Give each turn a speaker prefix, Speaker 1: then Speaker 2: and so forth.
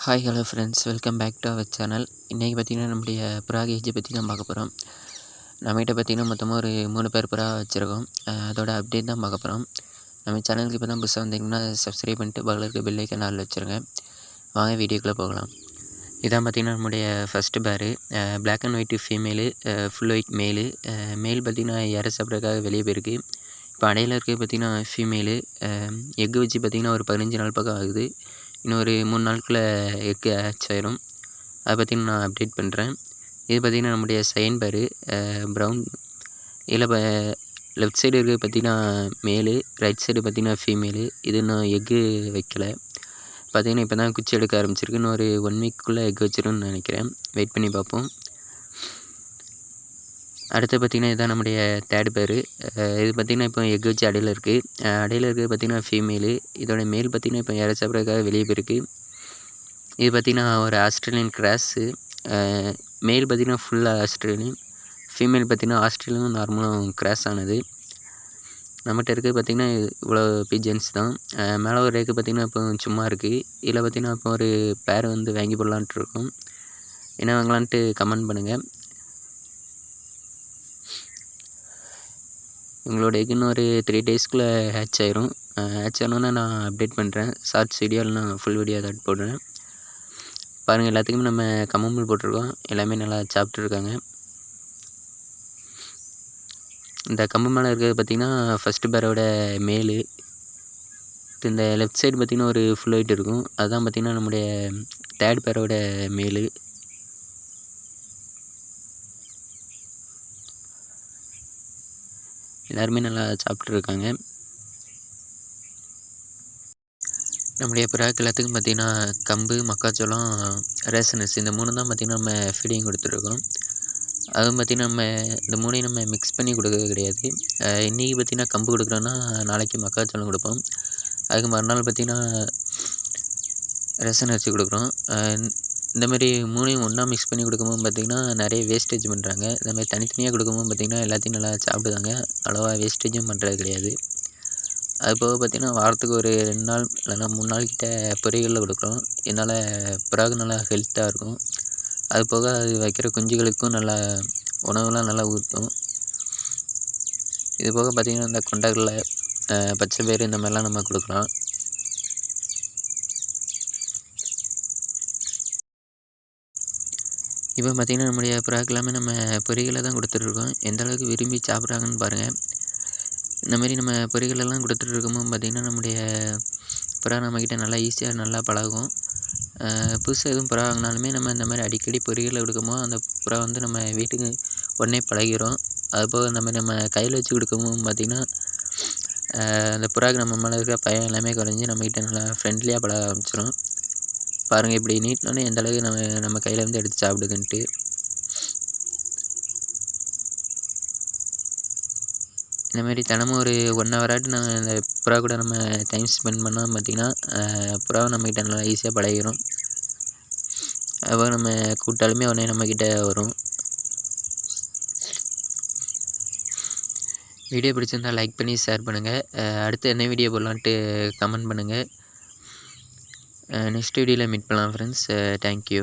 Speaker 1: Hi hello friends, welcome back to our channel. இன்றைக்கி பார்த்திங்கன்னா நம்முடைய புறா கேஜை பற்றி தான் பார்க்க போகிறோம். நம்மகிட்ட பார்த்திங்கன்னா மொத்தமாக ஒரு 3 பேர் புறா வச்சுருக்கோம். அதோட அப்டேட் தான் பார்க்க போகிறோம். நம்ம சேனலுக்கு இப்போ தான் புதுசாக வந்தீங்கன்னா சப்ஸ்கிரைப் பண்ணிட்டு பக்கத்தில் இருக்க பெல் ஐக்கான் ஆல்ல வச்சுருங்க. வாங்க வீடியோக்குள்ளே போகலாம். இதான் பார்த்திங்கன்னா நம்முடைய first pair. Black and white female, full white male. Male பார்த்திங்கன்னா இறை சாப்பிட்றதுக்காக வெளியே போயிருக்கு. இப்போ அடையில் இருக்கிறது பார்த்திங்கன்னா ஃபீமேலு. எக்கு வச்சு பார்த்திங்கன்னா ஒரு 15 நாள் பக்கம் ஆகுது. இன்னும் ஒரு 3 நாளுக்குள்ளே எக்கு ஹேட்ச் ஆயிரும். அதை பற்றி நான் அப்டேட் பண்ணுறேன். இது பார்த்திங்கன்னா நம்முடைய செகண்ட் பேரு, ப்ரௌன். இதில் லெஃப்ட் சைடு இருக்கிறது பார்த்திங்கன்னா மேலு, ரைட் சைடு பார்த்திங்கன்னா ஃபீமேலு. இது இன்னும் எக்கு வைக்கல. பார்த்திங்கன்னா இப்போ தான் குச்சி எடுக்க ஆரம்பிச்சிருக்கு. இன்னும் ஒரு 1 வீக்குள்ளே எக் வச்சிரும்னு நினைக்கிறேன். வெயிட் பண்ணி பார்ப்போம். அடுத்து பார்த்திங்கன்னா இதுதான் நம்முடைய தேர்ட் பேரு. இது பார்த்திங்கன்னா இப்போ எக் வச்சு அடையில் இருக்குது. அடையில் இருக்கிறது பார்த்திங்கன்னா ஃபீமேலு. இதோட மேல் பார்த்திங்கன்னா இப்போ இறை சாப்பிட்றதுக்காக வெளியே போயிருக்கு. இது பார்த்திங்கன்னா ஒரு ஆஸ்திரேலியன் கிராஸு. மேல் பார்த்திங்கன்னா ஃபுல்லாக ஆஸ்திரேலியன், ஃபீமேல் பார்த்திங்கன்னா ஆஸ்திரேலியனும் நார்மலும் கிராஸ் ஆனது. நம்மகிட்ட இருக்கிறது பார்த்திங்கன்னா இவ்வளோ பீஜன்ஸ் தான். மேலே ஒரு ரேக்கு பார்த்திங்கன்னா இப்போ சும்மா இருக்குது. இதில் பார்த்திங்கன்னா இப்போ ஒரு பேர் வந்து வாங்கி போடலான்ட்டு இருக்கோம். என்ன வாங்கலான்ட்டு கமெண்ட் பண்ணுங்கள். உங்களோட எக் இன்னும் ஒரு 3 டேஸ்க்குள்ளே ஹேட்ச் ஆயிரும். ஹேட்ச் ஆனோன்னா நான் அப்டேட் பண்ணுறேன். ஷார்ட்ஸ் வீடியோ இல்லைனா ஃபுல் வீடியோ அதை போடுறேன். பாருங்கள், எல்லாத்துக்குமே நம்ம கம்மம்புல் போட்டிருக்கோம். எல்லாமே நல்லா சாப்பிட்ருக்காங்க. இந்த கம்பு மேலே இருக்கிறது பார்த்திங்கன்னா ஃபஸ்ட்டு பேரோட மேலு. இந்த லெஃப்ட் சைடு பார்த்திங்கன்னா ஒரு ஃபுல் ஒயிட் இருக்கும். அதுதான் பார்த்திங்கன்னா நம்முடைய தேர்ட் பேரோட மேலு. எல்லாருமே நல்லா சாப்பிட்ருக்காங்க. நம்முடைய புறாக்கு எல்லாத்துக்கும் பார்த்திங்கன்னா கம்பு, மக்காச்சோளம், ரேஷன் அரிசி இந்த 3 தான் பார்த்திங்கன்னா நம்ம ஃபீடிங் கொடுத்துட்ருக்கோம். அதுவும் பார்த்திங்கன்னா நம்ம இந்த 3ஐயும் நம்ம மிக்ஸ் பண்ணி கொடுக்கறது கிடையாது. இன்றைக்கி பார்த்திங்கன்னா கம்பு கொடுக்குறோன்னா நாளைக்கு மக்காச்சோளம் கொடுப்போம். அதுக்கு மறுநாள் பார்த்திங்கன்னா ரேஷன் அரிசி கொடுக்குறோம். இந்தமாரி 3ஐயும் ஒன்றா மிக்ஸ் பண்ணி கொடுக்கும்போது பார்த்திங்கன்னா நிறைய வேஸ்டேஜ் பண்ணுறாங்க. இந்தமாதிரி தனித்தனியாக கொடுக்கும்போது பார்த்திங்கன்னா எல்லாத்தையும் நல்லா சாப்பிடுவாங்க. அளவாக வேஸ்டேஜும் பண்ணுறது கிடையாது. அது போக பார்த்திங்கன்னா வாரத்துக்கு ஒரு 2 நாள் இல்லைனா 3 நாள் கிட்ட பொரியலில் கொடுக்குறோம். இதனால் புறாவுக்கு நல்லா ஹெல்த்தாக இருக்கும். அது போக அது வைக்கிற குஞ்சுகளுக்கும் நல்லா உணவுலாம் நல்லா ஊற்றும். இது போக பார்த்திங்கன்னா இந்த கொண்டக்கடலை, பச்சை பயிறு இந்த மாதிரிலாம் நம்ம கொடுக்கலாம். இப்போ பார்த்திங்கன்னா நம்முடைய புறாக்கு எல்லாமே நம்ம பொரியலை தான் கொடுத்துட்ருக்கோம். எந்த அளவுக்கு விரும்பி சாப்பிட்றாங்கன்னு பாருங்கள். இந்தமாரி நம்ம பொரியலெல்லாம் கொடுத்துட்டு இருக்கும்போது பார்த்திங்கன்னா நம்முடைய புறா நம்மக்கிட்ட நல்லா ஈஸியாக நல்லா பழகும். புதுசாக எதுவும் புறா வாங்கினாலுமே நம்ம இந்த மாதிரி அடிக்கடி பொரியலில் கொடுக்கும்போது அந்த புறா வந்து நம்ம வீட்டுக்கு உடனே பழகிடும். அதுபோக இந்த மாதிரி நம்ம கையில் வச்சு கொடுக்கும்போது பார்த்திங்கன்னா அந்த புறாவுக்கு நம்ம மேலே இருக்கிற பயம் எல்லாமே குறைஞ்சி நம்மக்கிட்ட நல்லா ஃப்ரெண்ட்லியாக பழக ஆரம்பிச்சிடும். பாருங்கள், இப்படி நீட்டினோன்னே எந்த அளவுக்கு நம்ம கையில் வந்து எடுத்து சாப்பிடுதுன்ட்டு. இந்தமாரி தினமும் ஒரு 1 ஹவராட்டு நாங்கள் இந்த புறா கூட நம்ம டைம் ஸ்பெண்ட் பண்ணோம் பார்த்திங்கன்னா புறாவை நம்மக்கிட்ட நல்லா ஈஸியாக பழகிடும். அதுபோக நம்ம கூப்பிட்டாலுமே உடனே நம்மக்கிட்ட வரும். வீடியோ பிடிச்சிருந்தால் லைக் பண்ணி ஷேர் பண்ணுங்கள். அடுத்து என்ன வீடியோ போடலான்ட்டு கமெண்ட் பண்ணுங்கள். நெக்ஸ்ட் வீடியோவில் மீட் பண்ணலாம் ஃப்ரெண்ட்ஸ். தேங்க்யூ.